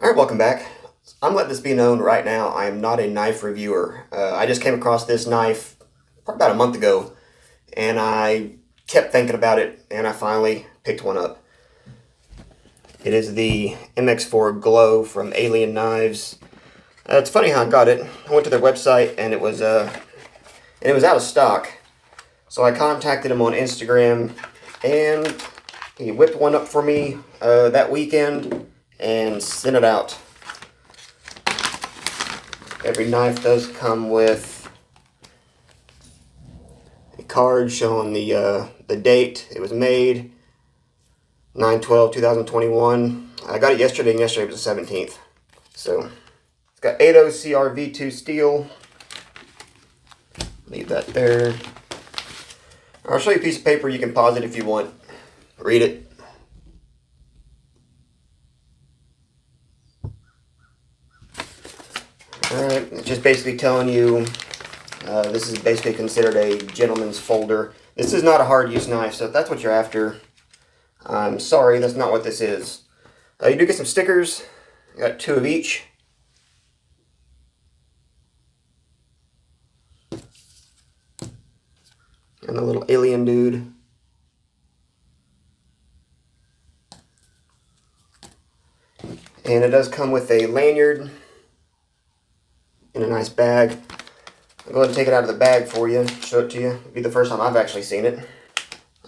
Alright, welcome back. I'm letting this be known right now, I am not a knife reviewer. I just came across this knife probably about a month ago, and I kept thinking about it, and I finally picked one up. It is the MX4 Glow from Alien Knives. It's funny how I got it. I went to their website, and it was out of stock. So I contacted him on Instagram, and he whipped one up for me that weekend and sent it out. Every knife does come with a card showing the date it was made, 9/12/2021. I got it yesterday, and yesterday was the 17th. So it's got 80 CRV2 steel. Leave that there. I'll show you a piece of paper. You can pause it if you want. Read it. Alright, it's just basically telling you this is basically considered a gentleman's folder. This is not a hard use knife, so if that's what you're after, I'm sorry, that's not what this is. You do get some stickers. You got 2 of each. And the little alien dude. And it does come with a lanyard in a nice bag. I'll go ahead and take it out of the bag for you, show it to you. It'll be the first time I've actually seen it.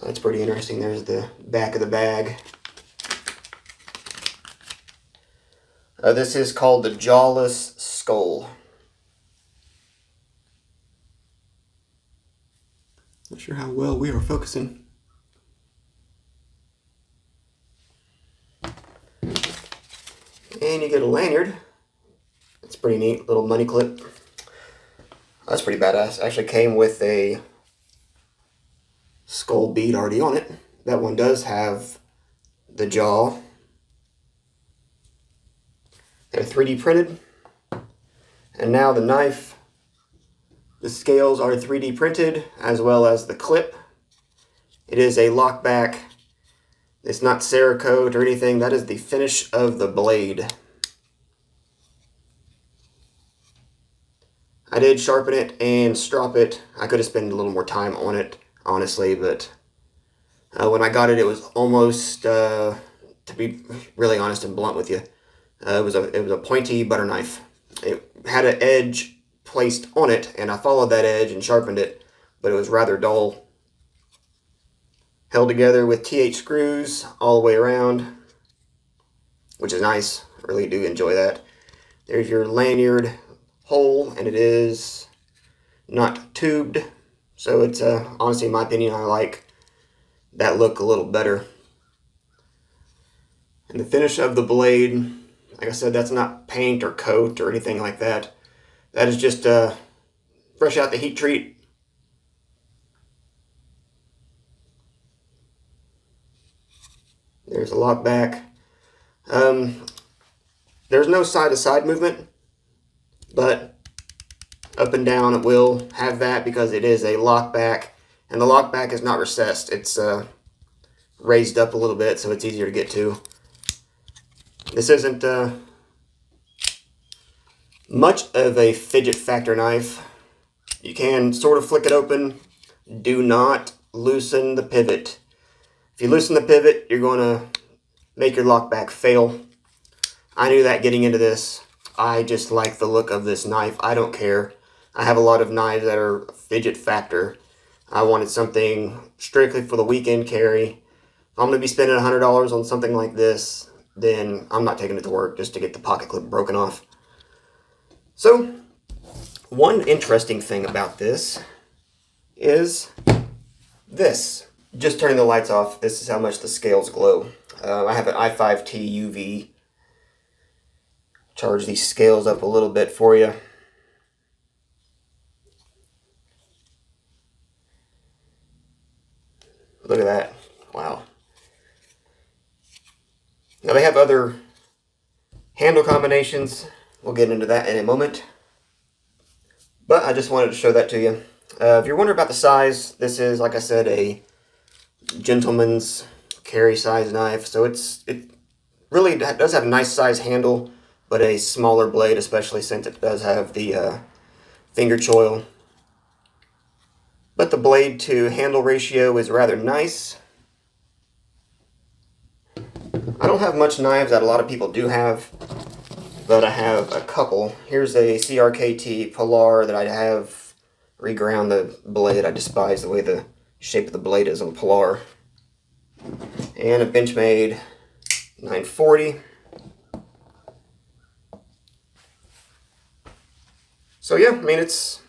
That's pretty interesting. There's the back of the bag. This is called the Jawless Skull. Not sure how well we are focusing. And you get a lanyard. It's pretty neat, little money clip. That's pretty badass. Actually came with a skull bead already on it. That one does have the jaw. They're 3D printed. And now the knife, the scales are 3D printed, as well as the clip. It is a lockback. It's not Cerakote or anything. That is the finish of the blade. I did sharpen it and strop it. I could have spent a little more time on it, honestly, but when I got it, it was almost, to be really honest and blunt with you, it was a pointy butter knife. It had an edge placed on it, and I followed that edge and sharpened it, but it was rather dull. Held together with TH screws all the way around, which is nice. I really do enjoy that. There's your lanyard hole, and it is not tubed, so it's honestly, in my opinion, I like that look a little better. And the finish of the blade, like I said, that's not paint or coat or anything like that. That is just fresh out the heat treat. There's a lock back. There's no side-to-side movement, but up and down it will have that because it is a lock back, and the lock back is not recessed. It's raised up a little bit, so it's easier to get to. This isn't much of a fidget factor knife. You can sort of flick it open. Do not loosen the pivot. If you loosen the pivot, you're going to make your lockback fail. I knew that getting into this. I just like the look of this knife. I don't care. I have a lot of knives that are fidget factor. I wanted something strictly for the weekend carry. If I'm going to be spending $100 on something like this, then I'm not taking it to work just to get the pocket clip broken off. So, one interesting thing about this is this. Just turning the lights off, this is how much the scales glow. I have an i5T UV. Charge these scales up a little bit for you. Look at that. Wow. Now they have other handle combinations. We'll get into that in a moment. But I just wanted to show that to you. If you're wondering about the size, this is, like I said, a gentleman's carry size knife. So it really does have a nice size handle. but a smaller blade, especially since it does have the finger choil. But the blade to handle ratio is rather nice. I don't have much knives that a lot of people do have, but I have a couple. Here's a CRKT Polar that I have reground the blade. I despise the way the shape of the blade is on the Polar. And a Benchmade 940. So yeah, I mean, it's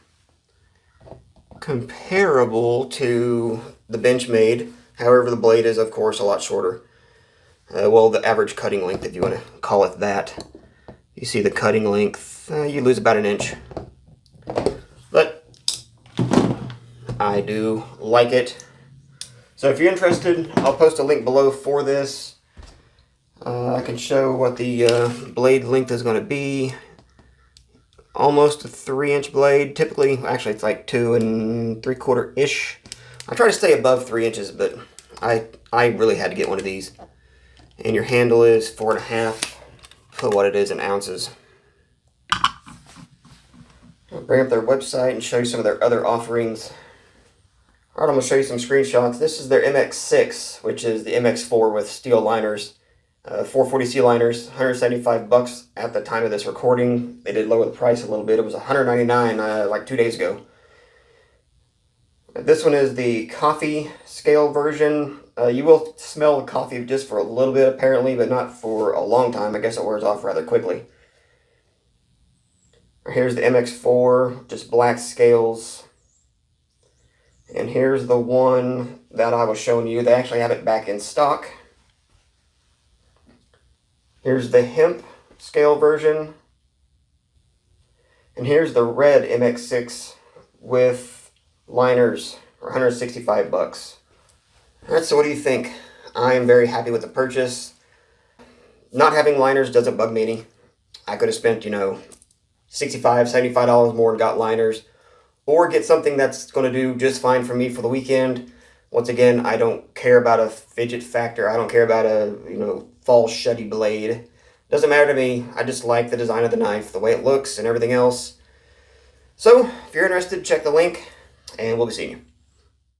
comparable to the Benchmade. However, the blade is, of course, a lot shorter. Well, the average cutting length, if you want to call it that. You see the cutting length, you lose about an inch. But I do like it. So if you're interested, I'll post a link below for this. I can show what the blade length is going to be. Almost a 3-inch blade. Typically, actually it's like 2 3/4-ish. I try to stay above 3 inches, but I really had to get one of these. And your handle is 4.5 for what it is in ounces. I'll bring up their website and show you some of their other offerings. Alright, I'm going to show you some screenshots. This is their MX6, which is the MX4 with steel liners. 440C liners, $175 at the time of this recording. They did lower the price a little bit. It was $199 like 2 days ago. This one is the coffee scale version. You will smell the coffee just for a little bit apparently, but not for a long time. I guess it wears off rather quickly. Here's the MX4, just black scales. And here's the one that I was showing you. They actually have it back in stock. Here's the hemp scale version. And here's the red MX6 with liners for $165. Alright, so what do you think? I am very happy with the purchase. Not having liners doesn't bug me any. I could have spent, $65, $75 more and got liners. Or get something that's going to do just fine for me for the weekend. Once again, I don't care about a fidget factor. I don't care about a, fall shutty blade. Doesn't matter to me. I just like the design of the knife, the way it looks and everything else. So, if you're interested, check the link, and we'll be seeing you.